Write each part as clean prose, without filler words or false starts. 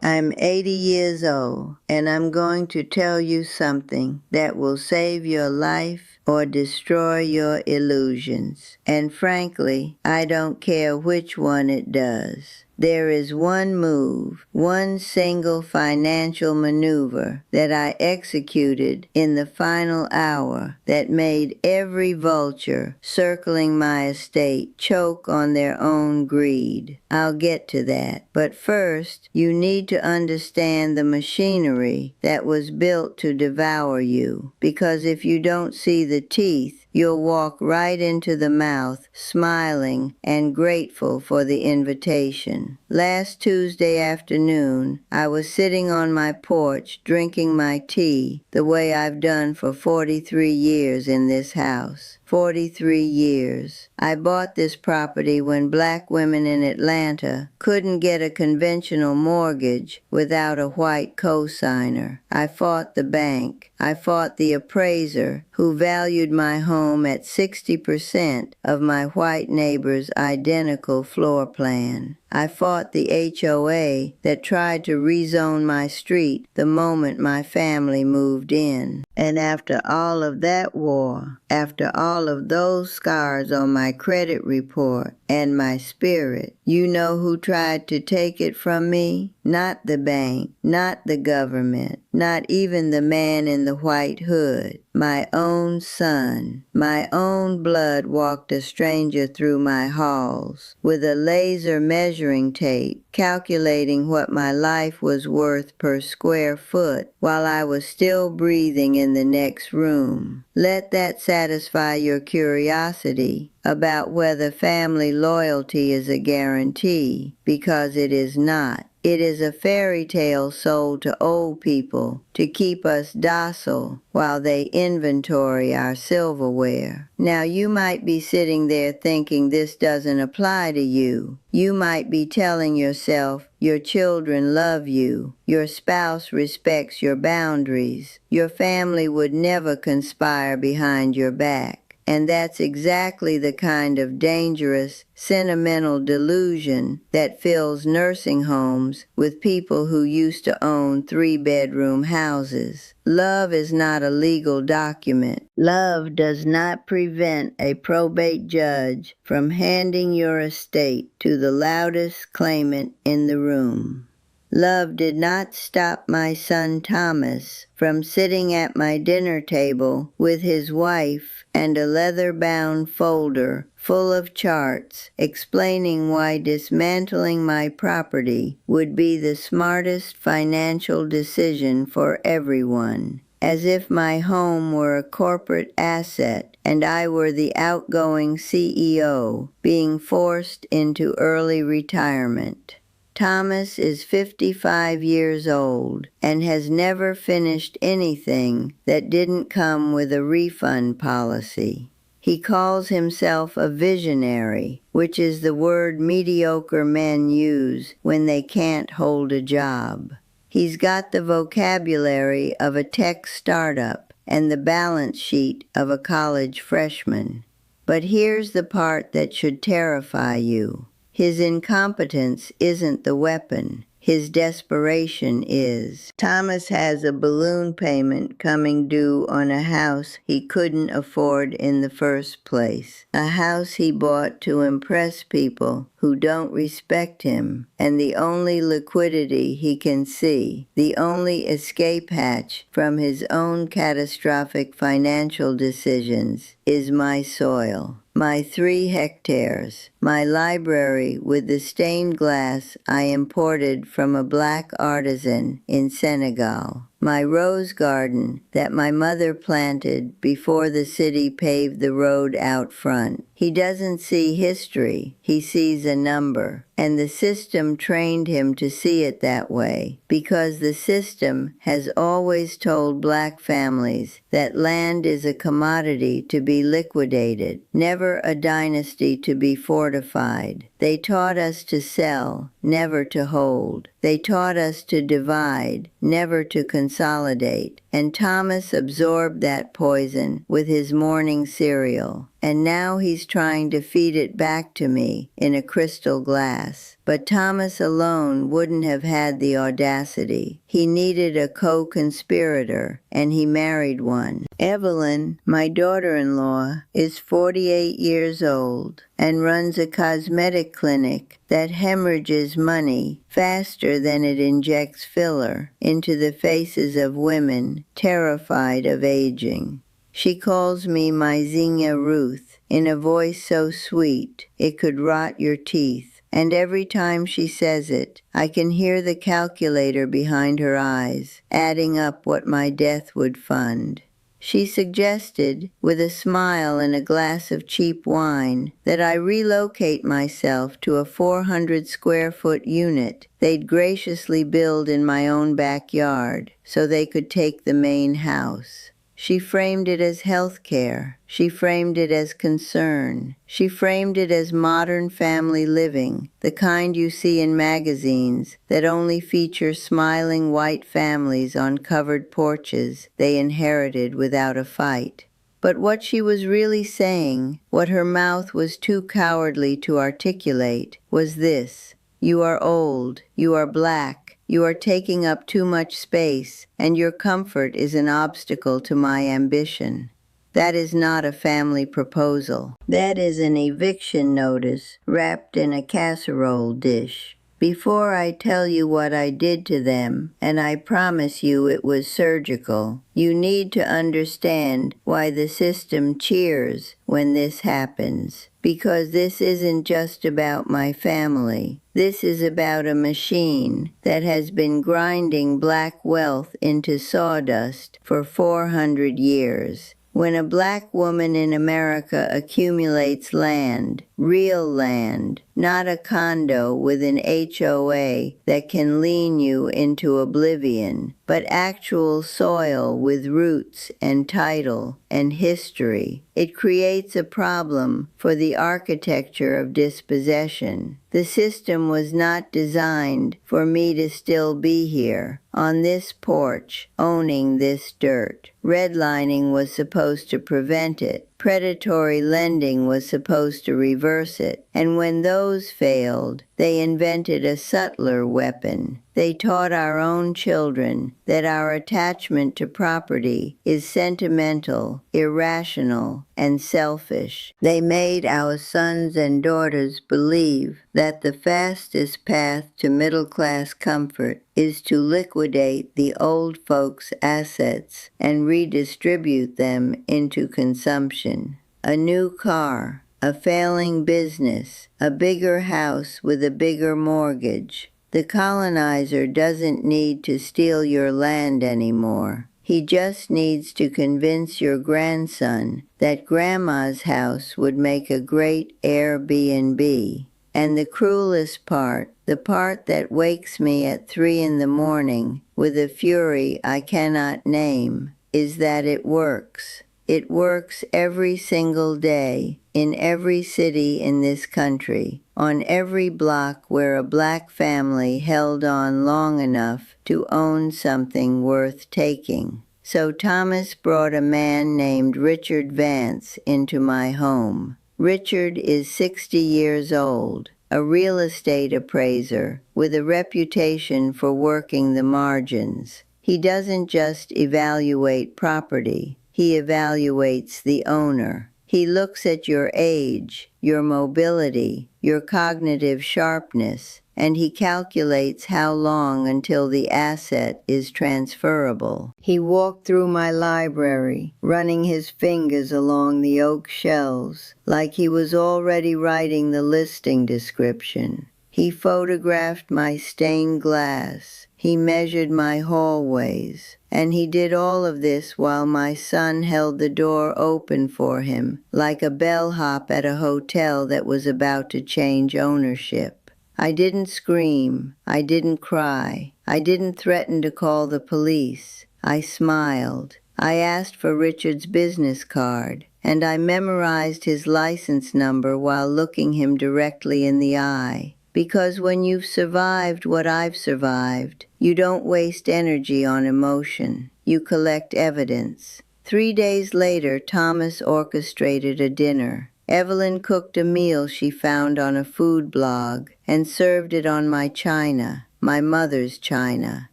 I'm 80 years old, and I'm going to tell you something that will save your life or destroy your illusions. And frankly, I don't care which one it does. There is one move, one single financial maneuver that I executed in the final hour that made every vulture circling my estate choke on their own greed. I'll get to that. But first, you need to understand the machinery that was built to devour you. Because if you don't see the teeth, you'll walk right into the mouth, smiling and grateful for the invitation. Last Tuesday afternoon, I was sitting on my porch drinking my tea the way I've done for 43 years in this house. 43 years. I bought this property when black women in Atlanta couldn't get a conventional mortgage without a white cosigner. I fought the bank. I fought the appraiser who valued my home at 60% of my white neighbor's identical floor plan. I fought the HOA that tried to rezone my street the moment my family moved in. And after all of that war, after all of those scars on my credit report and my spirit, you know who tried to take it from me? Not the bank, not the government, not even the man in the white hood. My own son, my own blood walked a stranger through my halls with a laser measuring tape, calculating what my life was worth per square foot while I was still breathing in the next room. Let that satisfy your curiosity about whether family loyalty is a guarantee, because it is not. It is a fairy tale sold to old people to keep us docile while they inventory our silverware. Now you might be sitting there thinking this doesn't apply to you. You might be telling yourself your children love you, your spouse respects your boundaries, your family would never conspire behind your back. And that's exactly the kind of dangerous, sentimental delusion that fills nursing homes with people who used to own 3-bedroom houses. Love is not a legal document. Love does not prevent a probate judge from handing your estate to the loudest claimant in the room. Love did not stop my son Thomas from sitting at my dinner table with his wife and a leather-bound folder full of charts explaining why dismantling my property would be the smartest financial decision for everyone, as if my home were a corporate asset and I were the outgoing CEO being forced into early retirement. Thomas is 55 years old and has never finished anything that didn't come with a refund policy. He calls himself a visionary, which is the word mediocre men use when they can't hold a job. He's got the vocabulary of a tech startup and the balance sheet of a college freshman. But here's the part that should terrify you. His incompetence isn't the weapon. His desperation is. Thomas has a balloon payment coming due on a house he couldn't afford in the first place. A house he bought to impress people who don't respect him, and the only liquidity he can see, the only escape hatch from his own catastrophic financial decisions, is my soil. My 3 hectares, my library with the stained glass I imported from a black artisan in Senegal, my rose garden that my mother planted before the city paved the road out front. He doesn't see history, he sees a number. And the system trained him to see it that way, because the system has always told black families that land is a commodity to be liquidated, never a dynasty to be fortified. They taught us to sell, never to hold. They taught us to divide, never to consolidate. and Thomas absorbed that poison with his morning cereal, and now he's trying to feed it back to me in a crystal glass. But Thomas alone wouldn't have had the audacity. He needed a co-conspirator, and he married one. Evelyn, my daughter-in-law, is 48 years old and runs a cosmetic clinic that hemorrhages money faster than it injects filler into the faces of women terrified of aging. She calls me my Zinga Ruth in a voice so sweet it could rot your teeth. And every time she says it, I can hear the calculator behind her eyes, adding up what my death would fund. She suggested, with a smile and a glass of cheap wine, that I relocate myself to a 400-square-foot unit they'd graciously build in my own backyard so they could take the main house. She framed it as health care. She framed it as concern. She framed it as modern family living, the kind you see in magazines that only feature smiling white families on covered porches they inherited without a fight. But what she was really saying, what her mouth was too cowardly to articulate, was this: you are old, you are black, you are taking up too much space, and your comfort is an obstacle to my ambition. That is not a family proposal. That is an eviction notice wrapped in a casserole dish. Before I tell you what I did to them, and I promise you it was surgical, you need to understand why the system cheers when this happens. Because this isn't just about my family. This is about a machine that has been grinding black wealth into sawdust for 400 years. When a black woman in America accumulates land, real land, not a condo with an HOA that can lean you into oblivion, but actual soil with roots and title and history, it creates a problem for the architecture of dispossession. The system was not designed for me to still be here, on this porch, owning this dirt. Redlining was supposed to prevent it. Predatory lending was supposed to reverse it. And when those failed, they invented a subtler weapon. They taught our own children that our attachment to property is sentimental, irrational, and selfish. They made our sons and daughters believe that the fastest path to middle-class comfort is to liquidate the old folks' assets and redistribute them into consumption. A new car, a failing business, a bigger house with a bigger mortgage. The colonizer doesn't need to steal your land anymore. He just needs to convince your grandson that Grandma's house would make a great Airbnb. And the cruelest part, the part that wakes me at 3 a.m. with a fury I cannot name, is that it works. It works every single day, in every city in this country, on every block where a black family held on long enough to own something worth taking. So Thomas brought a man named Richard Vance into my home. Richard is 60 years old, a real estate appraiser with a reputation for working the margins. He doesn't just evaluate property. He evaluates the owner. He looks at your age, your mobility, your cognitive sharpness, and he calculates how long until the asset is transferable. He walked through my library, running his fingers along the oak shelves, like he was already writing the listing description. He photographed my stained glass. He measured my hallways. And he did all of this while my son held the door open for him, like a bellhop at a hotel that was about to change ownership. I didn't scream. I didn't cry. I didn't threaten to call the police. I smiled. I asked for Richard's business card, and I memorized his license number while looking him directly in the eye. Because when you've survived what I've survived, you don't waste energy on emotion. you collect evidence. 3 days later, Thomas orchestrated a dinner. Evelyn cooked a meal she found on a food blog and served it on my china, my mother's china,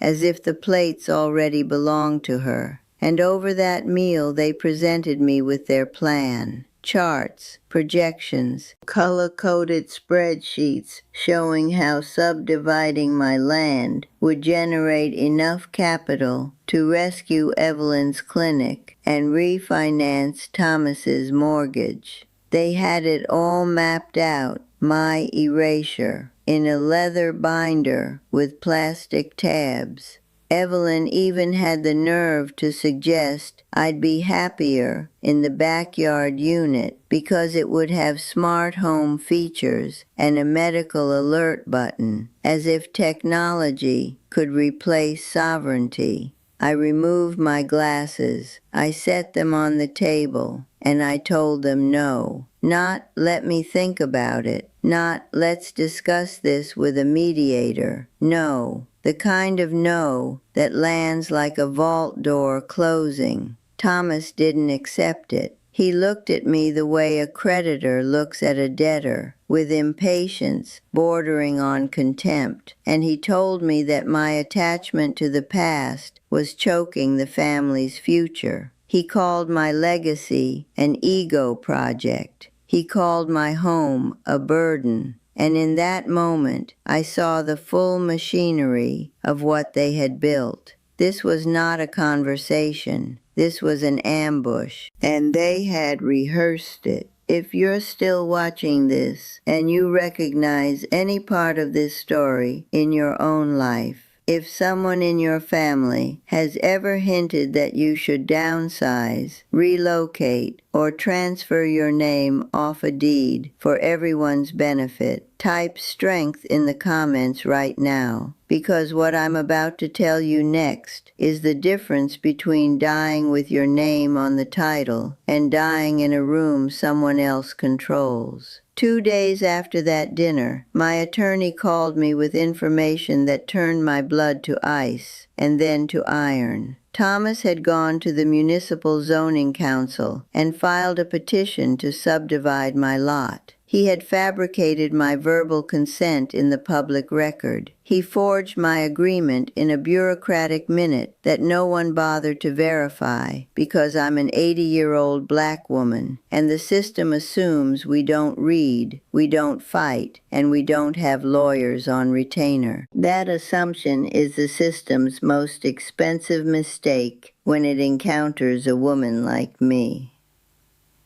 as if the plates already belonged to her. And over that meal they presented me with their plan. Charts, projections, color-coded spreadsheets showing how subdividing my land would generate enough capital to rescue Evelyn's clinic and refinance Thomas's mortgage. They had it all mapped out, my erasure, in a leather binder with plastic tabs. Evelyn even had the nerve to suggest I'd be happier in the backyard unit because it would have smart home features and a medical alert button, as if technology could replace sovereignty. I removed my glasses. I set them on the table, and I told them no. Not let me think about it. Not let's discuss this with a mediator. No. The kind of no that lands like a vault door closing. Thomas didn't accept it. He looked at me the way a creditor looks at a debtor, with impatience bordering on contempt, and he told me that my attachment to the past was choking the family's future. He called my legacy an ego project. He called my home a burden. And in that moment, I saw the full machinery of what they had built. This was not a conversation. This was an ambush, and they had rehearsed it. If you're still watching this and you recognize any part of this story in your own life, if someone in your family has ever hinted that you should downsize, relocate, or transfer your name off a deed for everyone's benefit, type strength in the comments right now, because what I'm about to tell you next is the difference between dying with your name on the title and dying in a room someone else controls. 2 days after that dinner, my attorney called me with information that turned my blood to ice and then to iron. Thomas had gone to the Municipal Zoning Council and filed a petition to subdivide my lot. He had fabricated my verbal consent in the public record. He forged my agreement in a bureaucratic minute that no one bothered to verify because I'm an 80-year-old black woman, and the system assumes we don't read, we don't fight, and we don't have lawyers on retainer. That assumption is the system's most expensive mistake when it encounters a woman like me.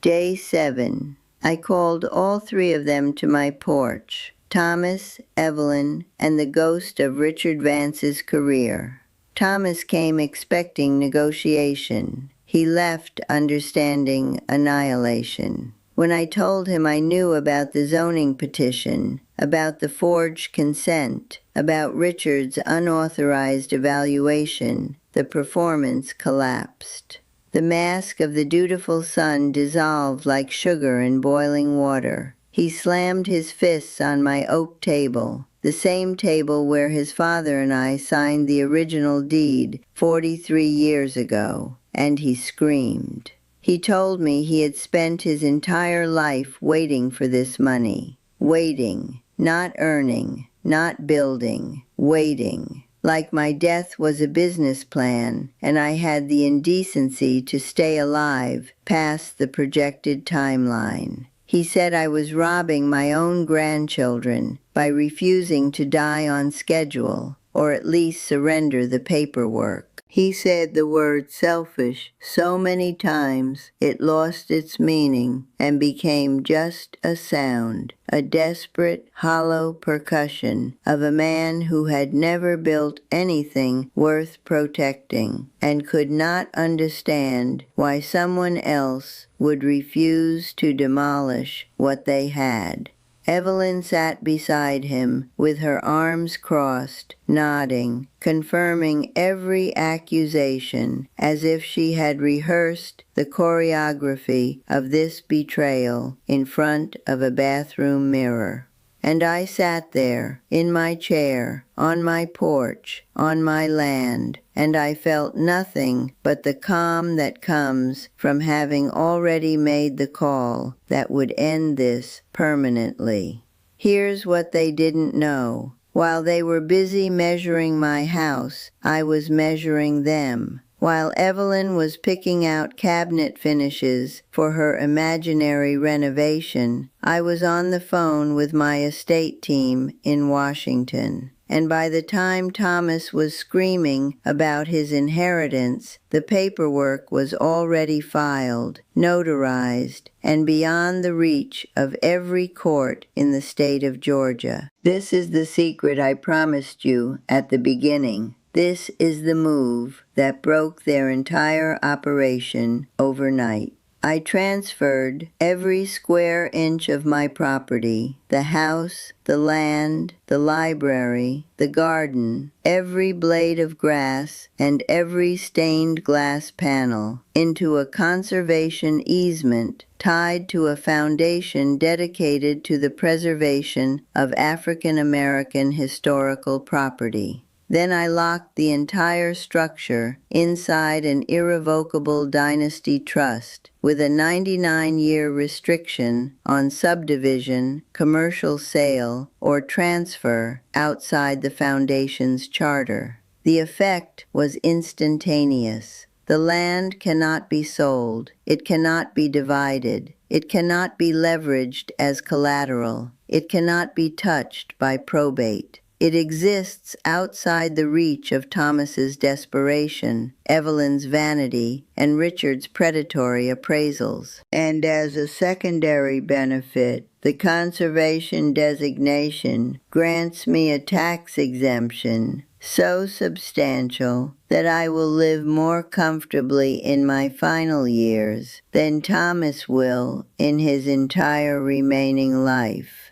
Day 7. I called all 3 of them to my porch, Thomas, Evelyn, and the ghost of Richard Vance's career. Thomas came expecting negotiation. He left understanding annihilation. When I told him I knew about the zoning petition, about the forged consent, about Richard's unauthorized evaluation, the performance collapsed. The mask of the dutiful son dissolved like sugar in boiling water. He slammed his fists on my oak table, the same table where his father and I signed the original deed 43 years ago, and he screamed. He told me he had spent his entire life waiting for this money. Waiting, not earning, not building, waiting. Like my death was a business plan, and I had the indecency to stay alive past the projected timeline. He said I was robbing my own grandchildren by refusing to die on schedule, or at least surrender the paperwork. He said the word selfish so many times it lost its meaning and became just a sound, a desperate, hollow percussion of a man who had never built anything worth protecting and could not understand why someone else would refuse to demolish what they had. Evelyn sat beside him with her arms crossed, nodding, confirming every accusation as if she had rehearsed the choreography of this betrayal in front of a bathroom mirror. And I sat there, in my chair, on my porch, on my land, and I felt nothing but the calm that comes from having already made the call that would end this permanently. Here's what they didn't know. While they were busy measuring my house, I was measuring them. While Evelyn was picking out cabinet finishes for her imaginary renovation, I was on the phone with my estate team in Washington. And by the time Thomas was screaming about his inheritance, the paperwork was already filed, notarized, and beyond the reach of every court in the state of Georgia. This is the secret I promised you at the beginning. This is the move that broke their entire operation overnight. I transferred every square inch of my property, the house, the land, the library, the garden, every blade of grass, and every stained glass panel, into a conservation easement tied to a foundation dedicated to the preservation of African American historical property. Then I locked the entire structure inside an irrevocable dynasty trust with a 99-year restriction on subdivision, commercial sale, or transfer outside the foundation's charter. The effect was instantaneous. The land cannot be sold. It cannot be divided. It cannot be leveraged as collateral. It cannot be touched by probate. It exists outside the reach of Thomas's desperation, Evelyn's vanity, and Richard's predatory appraisals. And as a secondary benefit, the conservation designation grants me a tax exemption so substantial that I will live more comfortably in my final years than Thomas will in his entire remaining life.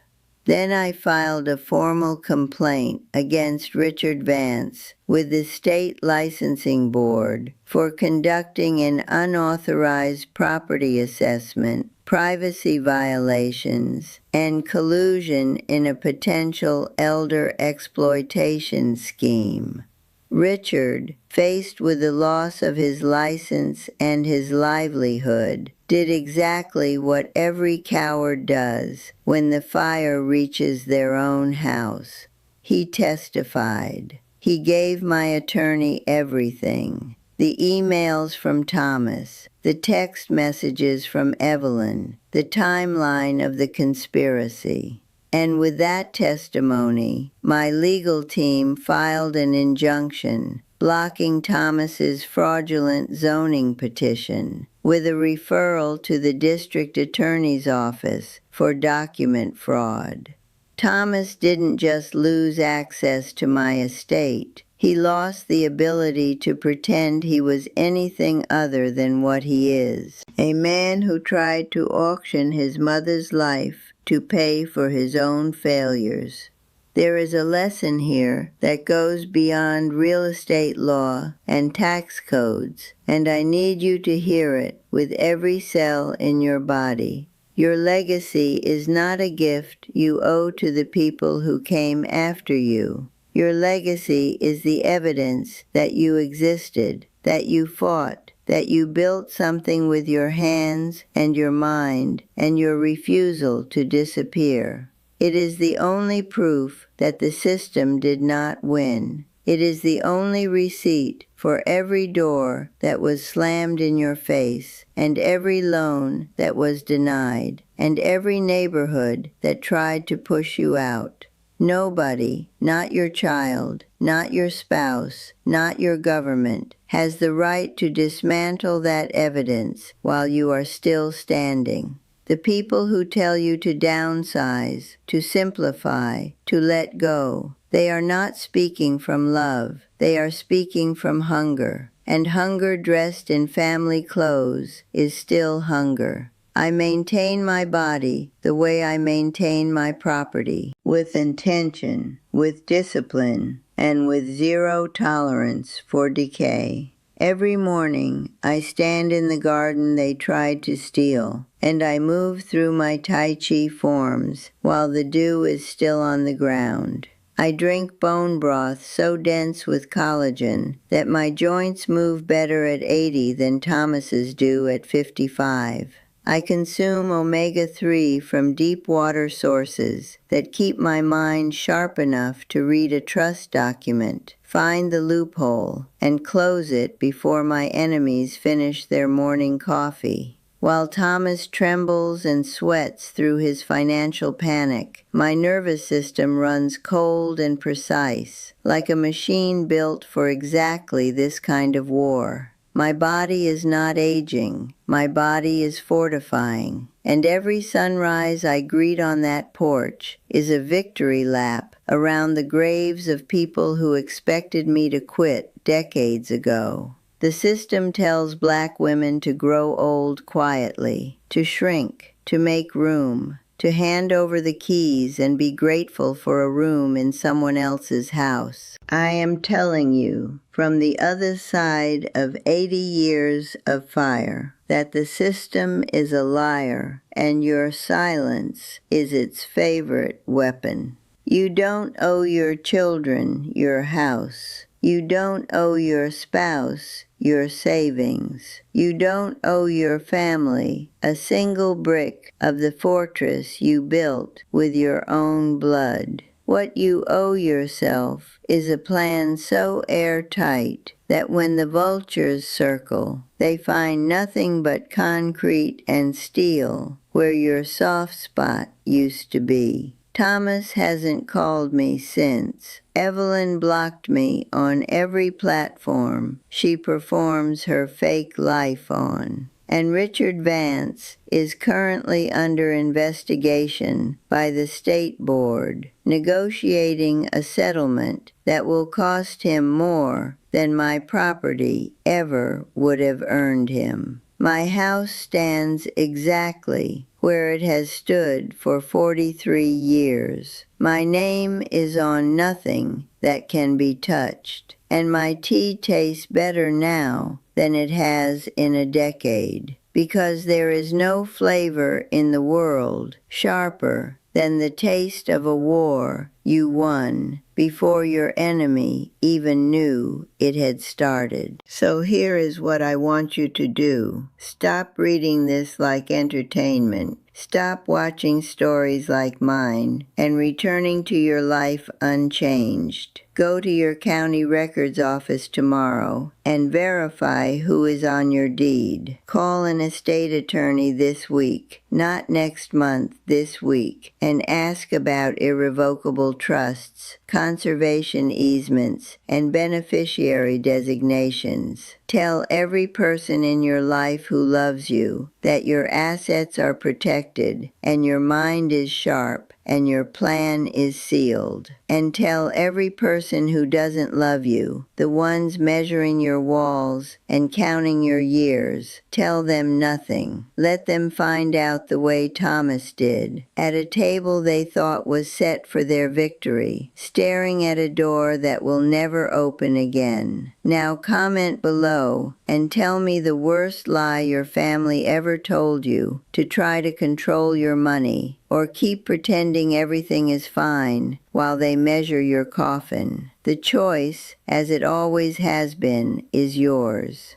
Then I filed a formal complaint against Richard Vance with the State Licensing Board for conducting an unauthorized property assessment, privacy violations, and collusion in a potential elder exploitation scheme. Richard, faced with the loss of his license and his livelihood, did exactly what every coward does when the fire reaches their own house. He testified. He gave my attorney everything. The emails from Thomas, the text messages from Evelyn, the timeline of the conspiracy. And with that testimony, my legal team filed an injunction blocking Thomas's fraudulent zoning petition with a referral to the district attorney's office for document fraud. Thomas didn't just lose access to my estate. He lost the ability to pretend he was anything other than what he is, a man who tried to auction his mother's life to pay for his own failures. There is a lesson here that goes beyond real estate law and tax codes, and I need you to hear it with every cell in your body. Your legacy is not a gift you owe to the people who came after you. Your legacy is the evidence that you existed, that you fought, that you built something with your hands and your mind, and your refusal to disappear. It is the only proof that the system did not win. It is the only receipt for every door that was slammed in your face, and every loan that was denied, and every neighborhood that tried to push you out. Nobody, not your child, not your spouse, not your government, has the right to dismantle that evidence while you are still standing. The people who tell you to downsize, to simplify, to let go, they are not speaking from love. They are speaking from hunger. And hunger dressed in family clothes is still hunger. I maintain my body the way I maintain my property, with intention, with discipline, and with zero tolerance for decay. Every morning I stand in the garden they tried to steal, and I move through my Tai Chi forms while the dew is still on the ground. I drink bone broth so dense with collagen that my joints move better at 80 than Thomas's do at 55. I consume omega-3 from deep water sources that keep my mind sharp enough to read a trust document, find the loophole, and close it before my enemies finish their morning coffee. While Thomas trembles and sweats through his financial panic, my nervous system runs cold and precise, like a machine built for exactly this kind of war. My body is not aging, my body is fortifying, and every sunrise I greet on that porch is a victory lap around the graves of people who expected me to quit decades ago. The system tells black women to grow old quietly, to shrink, to make room, to hand over the keys and be grateful for a room in someone else's house. I am telling you, from the other side of 80 years of fire, that the system is a liar and your silence is its favorite weapon. You don't owe your children your house. You don't owe your spouse your savings. You don't owe your family a single brick of the fortress you built with your own blood. What you owe yourself is a plan so airtight that when the vultures circle, they find nothing but concrete and steel where your soft spot used to be. Thomas hasn't called me since. Evelyn blocked me on every platform she performs her fake life on. And Richard Vance is currently under investigation by the State Board, negotiating a settlement that will cost him more than my property ever would have earned him. My house stands exactly where it has stood for 43 years. My name is on nothing that can be touched, and my tea tastes better now than it has in a decade, because there is no flavor in the world sharper than the taste of a war you won before your enemy even knew it had started. So here is what I want you to do. Stop reading this like entertainment. Stop watching stories like mine and returning to your life unchanged. Go to your county records office tomorrow and verify who is on your deed. Call an estate attorney this week, not next month, this week, and ask about irrevocable trusts, conservation easements, and beneficiary designations. Tell every person in your life who loves you that your assets are protected and your mind is sharp and your plan is sealed. And tell every person who doesn't love you, the ones measuring your walls and counting your years, tell them nothing. Let them find out the way Thomas did, at a table they thought was set for their victory, staring at a door that will never open again. Now comment below and tell me the worst lie your family ever told you to try to control your money, or keep pretending everything is fine while they measure your coffin. The choice, as it always has been, is yours.